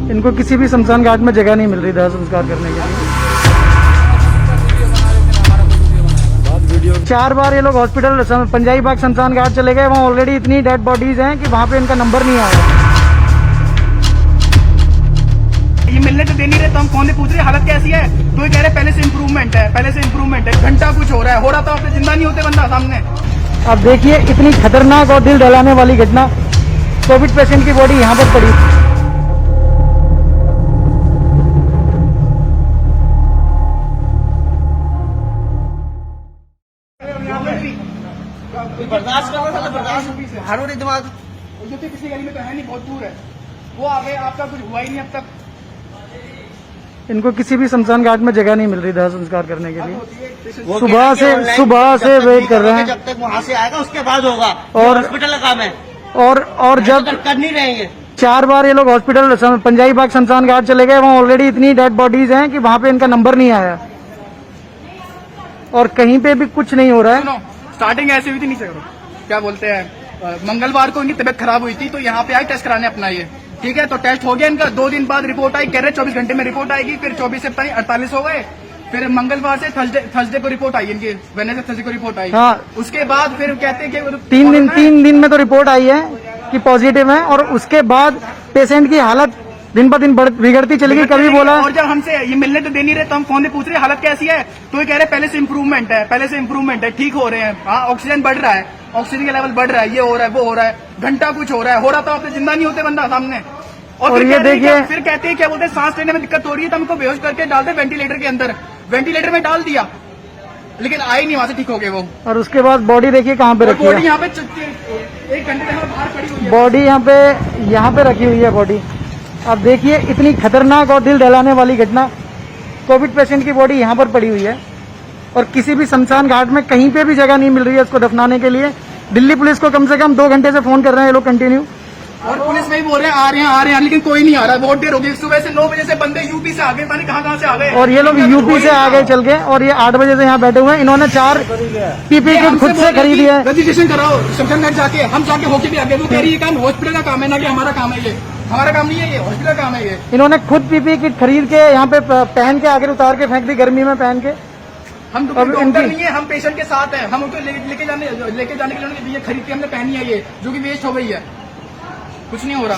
इनको किसी भी शमशान घाट में जगह नहीं मिल रही दाह संस्कार करने के लिए। 4 बार ये लोग हॉस्पिटल पंजाबी बाग शमशान घाट चले गए, वहाँ ऑलरेडी इतनी डेड बॉडीज हैं कि वहाँ पे इनका नंबर नहीं आया। ये मिलने तो दे नहीं रहे, तो हम फोन से पूछ रहे हालत कैसी है, तो ये कह रहे पहले से इम्प्रूवमेंट है, पहले से इम्प्रूवमेंट है। घंटा कुछ हो रहा तो आप जिंदा नहीं होते बंदा सामने। अब देखिए इतनी खतरनाक और दिल दहलाने वाली घटना, कोविड पेशेंट की बॉडी यहाँ पर पड़ी। बर्दाश्त करना, बर्दाश्त हारो नहीं दिमाग। जो किसी गली में तो है नहीं, बहुत दूर है, वो आ गए, आपका कुछ हुआ ही नहीं अब तक। इनको किसी भी शमशान घाट में जगह नहीं मिल रही दाह संस्कार करने के लिए। सुबह से वेट कर रहे हैं, जब तक वहाँ से आएगा उसके बाद होगा, और हॉस्पिटल का काम है। और जब कर नहीं रहेंगे। 4 बार ये लोग हॉस्पिटल पंजाबी बाग शमशान घाट चले गए, वहाँ ऑलरेडी इतनी डेड बॉडीज हैं कि वहाँ पे इनका नंबर नहीं आया, और कहीं पे भी कुछ नहीं हो रहा है। स्टार्टिंग ऐसे हुई थी, नीचे करो, क्या बोलते हैं, मंगलवार को इनकी तबीयत खराब हुई थी, तो यहाँ पे आए टेस्ट कराने अपना ये, ठीक है, तो टेस्ट हो गया इनका। 2 दिन बाद रिपोर्ट आई, कह रहे 24 घंटे में रिपोर्ट आएगी, फिर 24 से 48 हो गए, फिर मंगलवार से थर्सडे को रिपोर्ट आई इनकी, वेडनेसडे थर्सडे को रिपोर्ट आई। हाँ, उसके बाद फिर कहते हैं कि 3 दिन में तो रिपोर्ट आई है कि पॉजिटिव है, और उसके बाद पेशेंट की हालत दिन ब दिन बिगड़ती चली गई। कभी बोला, और जब हमसे ये मिलने तो दे नहीं रहे, तो हम फोन से पूछ रहे हालत कैसी है, तो ये कह रहे पहले से इम्प्रूवमेंट है, पहले से इम्प्रूवमेंट है, ठीक हो रहे हैं। हाँ, ऑक्सीजन बढ़ रहा है, ऑक्सीजन का लेवल बढ़ रहा है, ये हो रहा है, वो हो रहा है, घंटा कुछ हो रहा है, तो आप जिंदा नहीं होते बंदा सामने। और ये देखिए, फिर कहते हैं क्या बोलते हैं, सांस लेने में दिक्कत हो रही है, तो हमको बेहोश करके डालते वेंटिलेटर के अंदर, वेंटिलेटर में डाल दिया, लेकिन आई नहीं, वहां से ठीक हो गए वो। और उसके बाद बॉडी देखिए कहाँ पे रखी है, बॉडी यहाँ पे 1 घंटे से बाहर पड़ी हुई है, बॉडी यहाँ पे रखी हुई है बॉडी। अब देखिए इतनी खतरनाक और दिल दहलाने वाली घटना, कोविड पेशेंट की बॉडी यहाँ पर पड़ी हुई है, और किसी भी शमशान घाट में कहीं पे भी जगह नहीं मिल रही है इसको दफनाने के लिए। दिल्ली पुलिस को कम से कम 2 घंटे से फोन कर रहे हैं ये लोग कंटिन्यू, और पुलिस में ही बोल रहे हैं आ रहे हैं, लेकिन कोई नहीं आ रहा। बहुत देर हो गई, सुबह से 9 बजे से बंदे यूपी से आ गए, पता नहीं कहाँ से आ गए, और ये लोग यूपी से आ गए चल के, और ये 8 बजे से यहाँ बैठे हुए हैं। इन्होंने 4 पीपी किट खुद से खरीदी है। रजिस्ट्रेशन कराओ शमशान घाट जाके, हम जाके होके भी आगे, वो कह रही है काम हॉस्पिटल का काम है ना कि हमारा काम है, ये हमारा काम नहीं है, ये हॉस्पिटल का काम है। ये इन्होंने खुद पीपी किट खरीद के यहाँ पे पहन के आगे उतार के फेंक दी, गर्मी में पहन के। हम डॉक्टर नहीं है, हम पेशेंट के साथ हैं, हम उनको लेके जाने के लिए ये खरीद के हमने पहनी है, ये जो कि वेस्ट हो गई है, कुछ नहीं हो रहा।